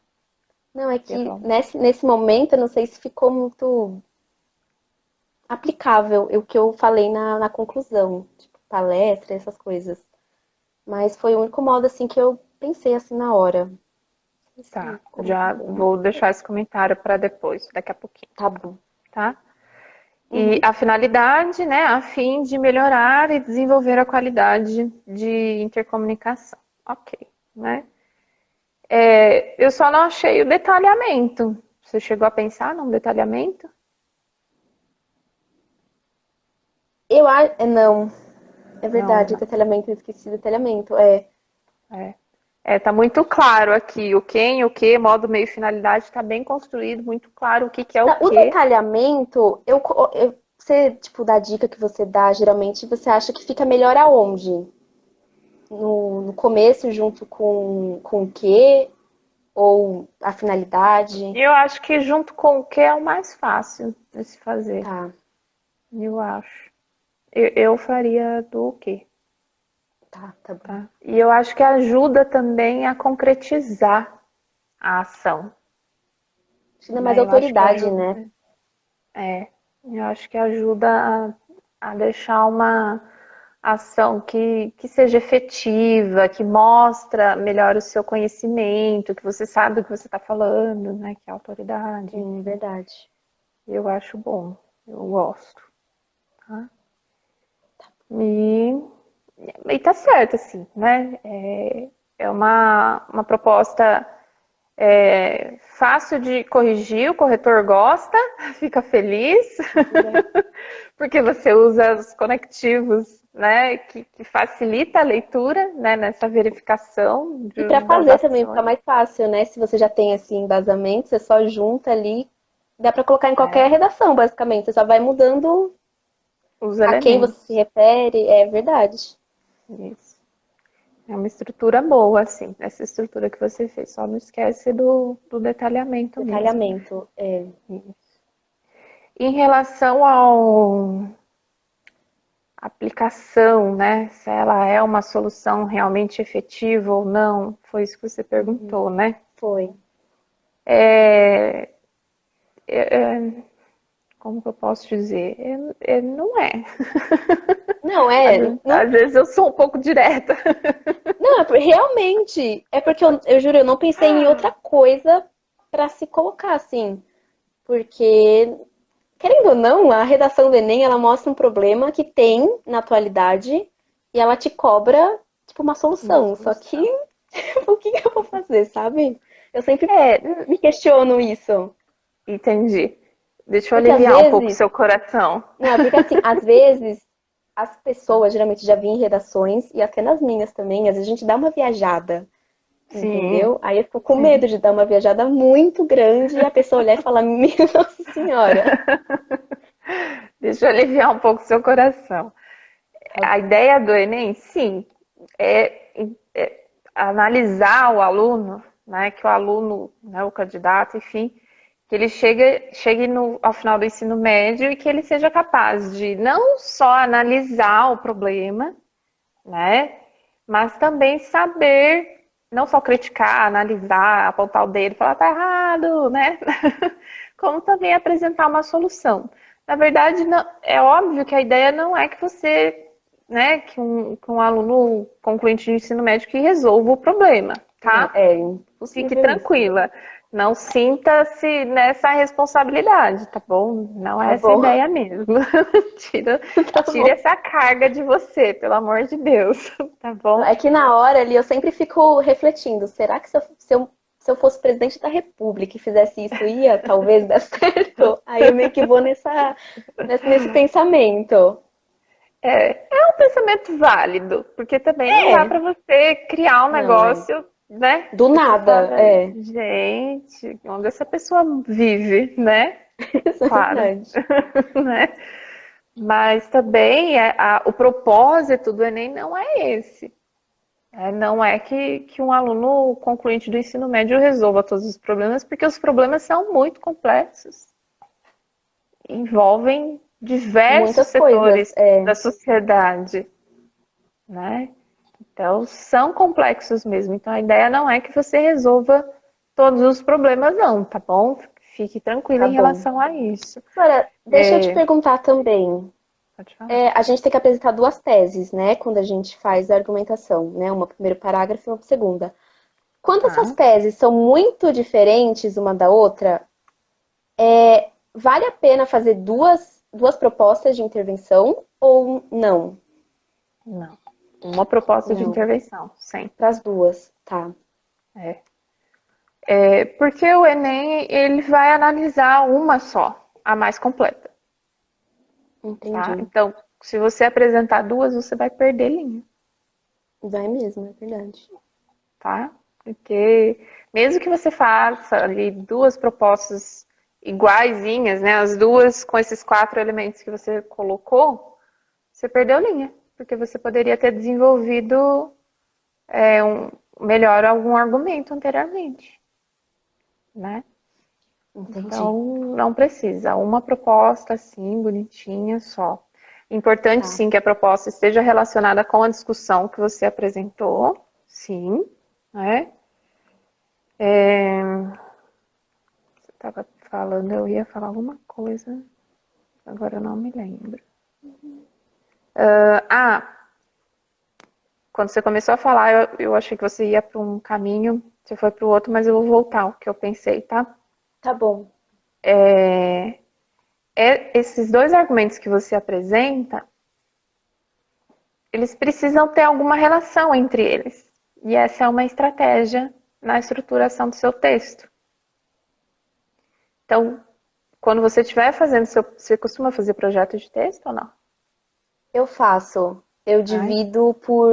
Não, é Ia que falar. nesse momento eu não sei se ficou muito aplicável o que eu falei na conclusão, tipo, palestra, essas coisas. Mas foi o único modo assim que eu pensei assim na hora. Não sei Tá, se como já ficou, mas vou deixar esse comentário para depois, daqui a pouquinho, tá bom. tá? E Uhum. a finalidade, né, a fim de melhorar e desenvolver a qualidade de intercomunicação. Ok, né? Eu só não achei o detalhamento. Você chegou a pensar num detalhamento? Não, é Não, verdade, não. detalhamento, eu esqueci detalhamento. Tá muito claro aqui o quem, o que, modo, meio, finalidade, está bem construído, muito claro o que, que é o O que. detalhamento, você, tipo, da dica que você dá, geralmente você acha que fica melhor aonde? No começo, junto com o quê? Ou a finalidade? Eu acho que junto com o que é o mais fácil de se fazer. Tá, Eu acho. Eu faria do que, tá bom. tá? E eu acho que ajuda também a concretizar a ação, Acho que dá mais né? Eu acho que autoridade, né? ajuda, é, eu acho que ajuda a deixar uma ação que seja efetiva, que mostra melhor o seu conhecimento, que você sabe do que você está falando, né? Que é autoridade, Sim, é enfim. verdade. Eu acho bom, eu gosto, tá? E E tá certo, assim, né? É uma proposta Fácil de corrigir, o corretor gosta, fica feliz, porque você usa os conectivos, né, que facilita a leitura, né, nessa verificação E para das fazer também fica ações. mais fácil, né? Se você já tem esse embasamento, você só junta ali, dá para colocar em qualquer redação, basicamente. Você só vai mudando Os a quem você se elementos. refere, é verdade. Isso. É uma estrutura boa, assim, essa estrutura que você fez. Só não esquece do detalhamento mesmo. Detalhamento, é. Em relação ao aplicação, né? Se ela é uma solução realmente efetiva ou não, foi isso que você perguntou, né? Foi. Como que eu posso dizer? Não é. Não, Às vezes eu sou um pouco direta. não, realmente, é porque eu juro, eu não pensei em outra coisa para se colocar assim, porque querendo ou não, a redação do Enem, ela mostra um problema que tem na atualidade e ela te cobra, tipo, uma solução. Só que, o que que eu vou fazer, sabe? Eu sempre me questiono isso. Entendi. Deixa eu Porque às aliviar um pouco o vezes, seu coração. não, é porque assim, às vezes as pessoas, geralmente já vi em redações, e até nas minhas também, às vezes a gente dá uma viajada, Sim, entendeu? Aí eu fico com sim. medo de dar uma viajada muito grande e a pessoa olhar e falar, minha Nossa Senhora. Deixa eu aliviar um pouco o seu coração. A ideia do Enem, sim, é analisar o aluno, né, que o aluno, né, o candidato, enfim, que ele chegue ao final do ensino médio e que ele seja capaz de não só analisar o problema, né, mas também saber, não só criticar, analisar, apontar o dedo, falar tá errado, né, como também apresentar uma solução. Na verdade, é óbvio que a ideia não é que você, né, que um aluno concluinte de ensino médio que resolva o problema, Não, tá? é Fique impossível isso. tranquila. Não sinta-se nessa responsabilidade, tá bom? Não é Tá essa a bom, ideia mesmo. Tira, tá tire bom. essa carga de você, pelo amor de Deus, tá bom? É que na hora ali eu sempre fico refletindo, será que se eu fosse presidente da República e fizesse isso, ia talvez dar certo? Aí eu meio que vou nesse pensamento. É um pensamento válido, porque também não dá É, para você criar um não, é. negócio, né? Do Que você nada, fala, é. gente, onde essa pessoa vive, né? Isso é Claro, verdade. né? Mas também o propósito do Enem não é esse. Não é que um aluno concluinte do ensino médio resolva todos os problemas, porque os problemas são muito complexos. Envolvem diversos Muitas coisas, setores da sociedade, né? Então, são complexos mesmo. Então, a ideia não é que você resolva todos os problemas, não, tá bom? Fique tranquila tá em bom. relação a isso. Agora, deixa eu te perguntar também. Pode falar. A gente tem que apresentar duas teses, né? Quando a gente faz a argumentação, né? Uma pro primeiro parágrafo e uma pro segunda. Quando essas Tá. teses são muito diferentes uma da outra, vale a pena fazer duas propostas de intervenção ou não? Não. Uma proposta de Não, intervenção, sempre. para as duas, tá. Porque o Enem, ele vai analisar uma só, a mais completa, tá? Entendi. Então, se você apresentar duas, você vai perder linha, Vai mesmo, é verdade. tá? Porque mesmo que você faça ali duas propostas iguaizinhas, né? As duas com esses 4 elementos que você colocou, você perdeu linha. Porque você poderia ter desenvolvido melhor algum argumento anteriormente, né? Entendi. Então, não precisa. Uma proposta, assim, bonitinha, só. Importante, Tá. sim, que a proposta esteja relacionada com a discussão que você apresentou, sim, né? Você estava falando, eu ia falar alguma coisa, agora eu não me lembro. Quando você começou a falar, eu achei que você ia para um caminho, você foi para o outro, mas eu vou voltar ao que eu pensei, tá? Tá bom. Esses dois argumentos que você apresenta, eles precisam ter alguma relação entre eles. E essa é uma estratégia, na estruturação do seu texto. Então, quando você estiver fazendo você costuma fazer projeto de texto ou não? Eu faço. Eu divido por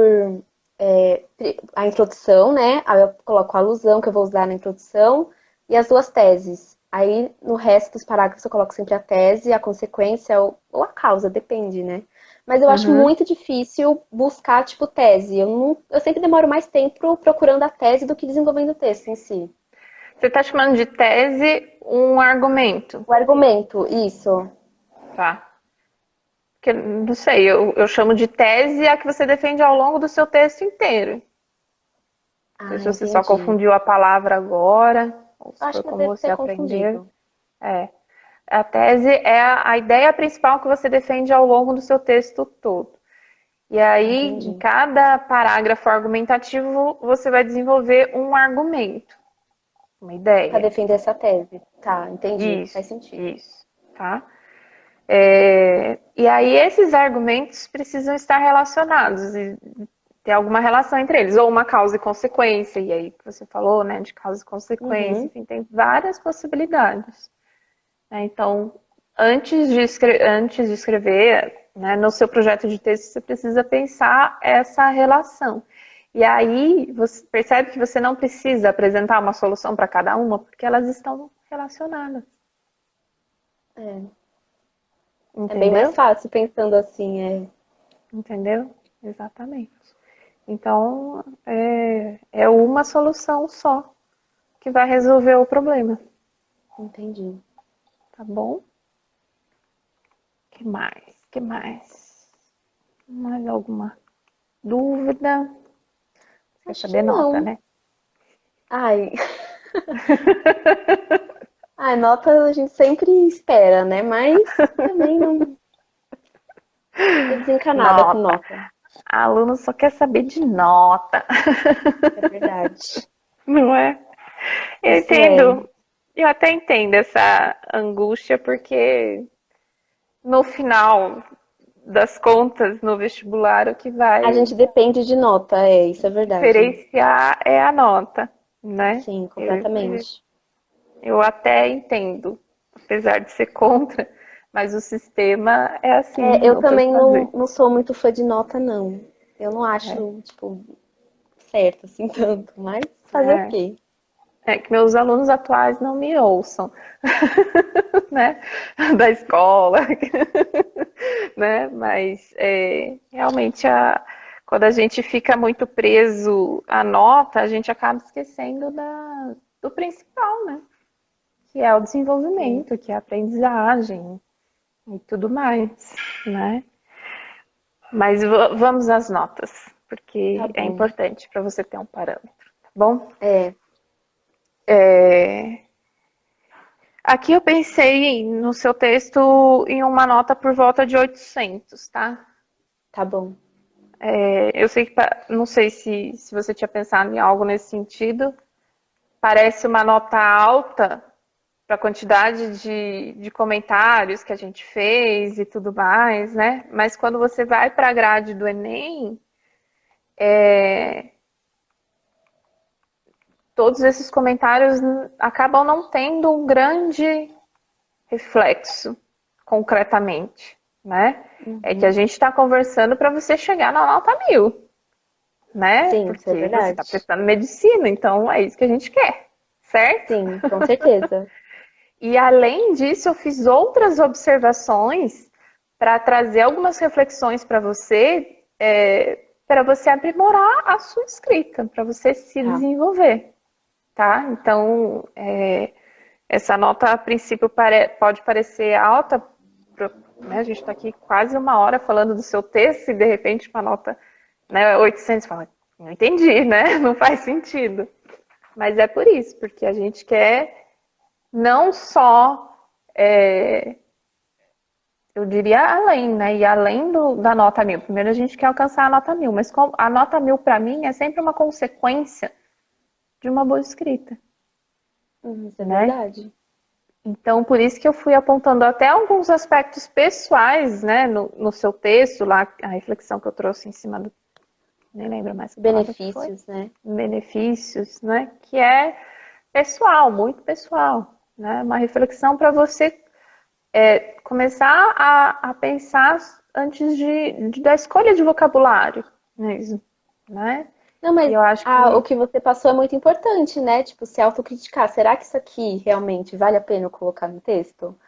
a introdução, né? Aí eu coloco a alusão que eu vou usar na introdução e as duas teses. Aí no resto dos parágrafos eu coloco sempre a tese, a consequência ou a causa, depende, né? Mas eu acho muito difícil buscar, tipo, tese. Eu sempre demoro mais tempo procurando a tese do que desenvolvendo o texto em si. Você está chamando de tese um argumento, O argumento, isso. tá? Porque, não sei, eu chamo de tese a que você defende ao longo do seu texto inteiro. Não sei Ah, se você só entendi. confundiu a palavra agora, ou se Acho foi que eu como devo você ter aprendeu. confundido. É. A tese é a ideia principal que você defende ao longo do seu texto todo. E aí, em Entendi. cada parágrafo argumentativo, você vai desenvolver um argumento, uma Para ideia. defender essa tese. Tá, entendi. Isso, Faz sentido. isso, tá? E aí, esses argumentos precisam estar relacionados e ter alguma relação entre eles, ou uma causa e consequência, e aí que você falou, né, de causa e consequência, Uhum. enfim, tem várias possibilidades. Então, antes de escrever, né, no seu projeto de texto, você precisa pensar essa relação. E aí, você percebe que você não precisa apresentar uma solução para cada uma, porque elas estão relacionadas. É bem mais Entendeu? fácil pensando assim, Entendeu? Exatamente. Então, é uma solução só que vai resolver o problema, Entendi. tá bom? Que mais? Que mais? Mais alguma dúvida? Quer Acho que saber nota, não. né? Ai, ai, nota a gente sempre espera, né? Mas também não tô desencanada com Nota. nota. Aluno só quer saber de nota, É verdade. não é? Eu Isso é. entendo, eu até entendo essa angústia, porque no final das contas, no vestibular, o que A vai gente depende de nota, isso é verdade. diferenciar é a nota, né? Sim, Eu, completamente. eu até entendo, apesar de ser contra, mas o sistema é assim, É, eu não tem o que também fazer. não sou muito fã de nota, não. Eu não É, acho, tipo, certo assim tanto, mas fazer o é. quê? É que meus alunos atuais não me ouçam, né? Da escola, né? Mas realmente quando a gente fica muito preso à nota, a gente acaba esquecendo do principal, né? Que é o Sim, desenvolvimento, que é a aprendizagem e tudo mais, né? Mas vamos às notas, tá porque é bom. importante para você ter um parâmetro, tá bom? É, É, Aqui eu pensei no seu texto em uma nota por volta de 800, tá? tá bom. Eu sei que, não sei se você tinha pensado em algo nesse sentido, parece uma nota alta para a quantidade de comentários que a gente fez e tudo mais, né? Mas quando você vai para a grade do Enem, todos esses comentários acabam não tendo um grande reflexo concretamente, né? É que a Uhum. gente está conversando para você chegar na nota 1000, né? Sim, isso é Porque você está verdade. prestando medicina, então é isso que a gente quer, certo? Sim, com certeza. E além disso, eu fiz outras observações para trazer algumas reflexões para você aprimorar a sua escrita, para você se Tá. desenvolver, tá? Então, essa nota, a princípio, pode parecer alta, né? A gente está aqui quase uma hora falando do seu texto e, de repente, uma nota, né, 800, fala, não entendi, né? Não faz sentido. Mas é por isso, porque a gente quer não só, eu diria além, né? E além da nota 1000. Primeiro a gente quer alcançar a nota 1000, mas a nota 1000 para mim é sempre uma consequência de uma boa escrita, Isso é né? verdade. Então, por isso que eu fui apontando até alguns aspectos pessoais, né, no seu texto, lá, a reflexão que eu trouxe em cima nem lembro mais que palavra que foi. Benefícios, né? Benefícios, né? Que é pessoal, muito pessoal, né? Uma reflexão para você começar a pensar antes da escolha de vocabulário mesmo, né? Não, E mas eu acho o que que você passou é muito importante, né? Tipo, se autocriticar. Será que isso aqui realmente vale a pena eu colocar no texto?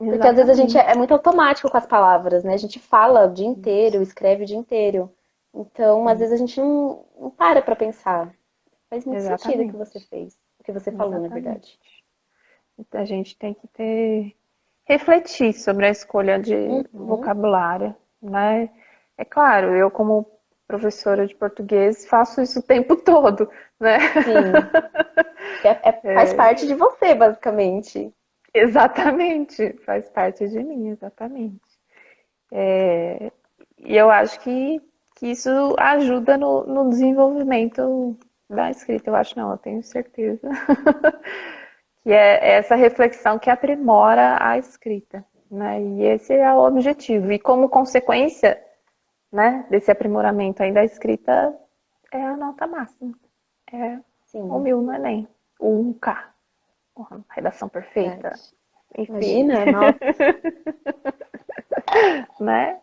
Porque às vezes a gente é exatamente, muito automático com as palavras, né? A gente fala o dia inteiro, escreve o dia inteiro. Então, às vezes a gente não para pra pensar. Faz muito sentido o que você exatamente, fez, o que você falou, na exatamente. verdade. Então, a gente tem que refletir sobre a escolha de Uhum, vocabulário, né? É claro, eu como professora de português faço isso o tempo todo, né? sim. Que faz parte de você, basicamente. Exatamente, faz parte de mim, exatamente. E eu acho que isso ajuda no desenvolvimento da escrita. Eu acho não, eu tenho certeza. Que é essa reflexão que aprimora a escrita, né? E esse é o objetivo. E como consequência, né, desse aprimoramento aí da escrita é a nota máxima. É o Sim, 1000 no Enem, o 1K, redação perfeita, verdade. enfim, Imagina, nossa, né?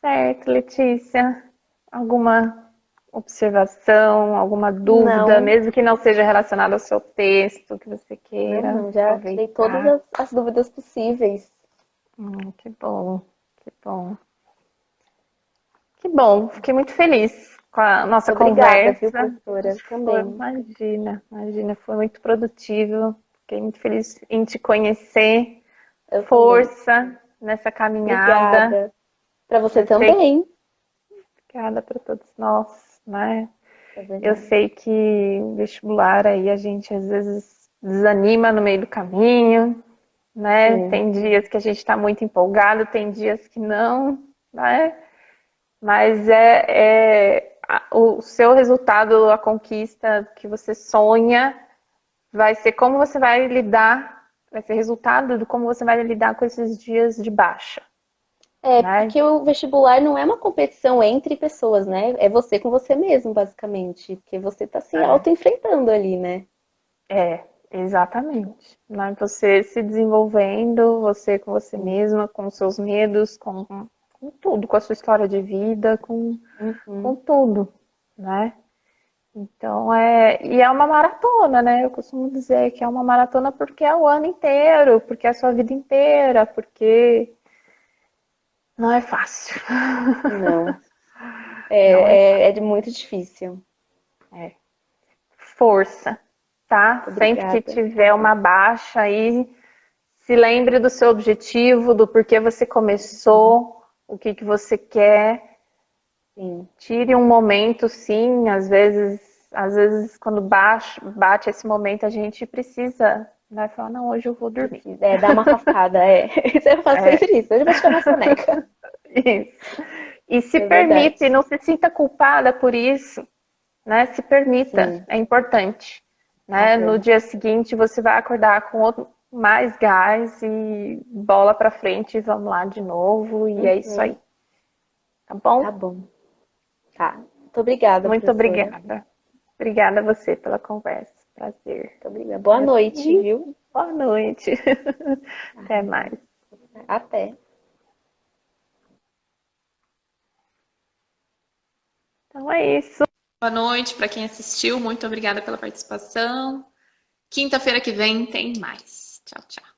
Certo, Letícia. Alguma observação, alguma dúvida, não, mesmo que não seja relacionada ao seu texto, que você queira não, já tirei todas aproveitar? as dúvidas possíveis. Que bom, que bom. Que bom, fiquei muito feliz com a nossa Obrigada, viu, conversa. professora? Também. Imagina, foi muito produtivo. Fiquei muito feliz em te conhecer. Eu também. Força nessa caminhada. Obrigada. Para você Eu sei que também. obrigada para todos nós, né? É Eu verdade. sei que vestibular aí a gente às vezes desanima no meio do caminho, né? Sim. Tem dias que a gente está muito empolgado, tem dias que não, né? Mas o seu resultado, a conquista que você sonha, vai ser como você vai lidar, vai ser resultado de como você vai lidar com esses dias de baixa, É, né? porque o vestibular não é uma competição entre pessoas, né? É você com você mesmo, basicamente. Porque você tá se auto-enfrentando ali, né? Exatamente. Né? Você se desenvolvendo, você com você Sim. mesma, com seus medos, com tudo, com a sua história de vida, com Uhum. tudo, né? Então, e é uma maratona, né? Eu costumo dizer que é uma maratona porque é o ano inteiro, porque é a sua vida inteira, porque não é fácil. Não. Não é É muito difícil. fácil. Força, tá? Sempre que Obrigada. tiver uma baixa aí, se lembre do seu objetivo, do porquê você começou, o que que você quer. Sim. Tire um momento, sim, às vezes quando bate esse momento, a gente precisa, né, falar, não, hoje eu vou dormir. Precisa. É, dar uma afastada. É. Eu faço É, sempre isso. Hoje eu vou tirar minha soneca. isso. E se É verdade. permite, não se sinta culpada por isso, né? Se permita, Sim. é importante, né? No Aham. dia seguinte você vai acordar com mais gás e bola pra frente, e vamos lá de novo, e é isso Uhum. aí, tá Tá bom? bom. Tá. Muito obrigada, Muito professora. Muito obrigada. Obrigada a você pela conversa. Prazer. obrigada. Boa noite, E viu? boa noite. Até mais. Até. Então é isso. Boa noite para quem assistiu. Muito obrigada pela participação. Quinta-feira que vem tem mais. Tchau, tchau.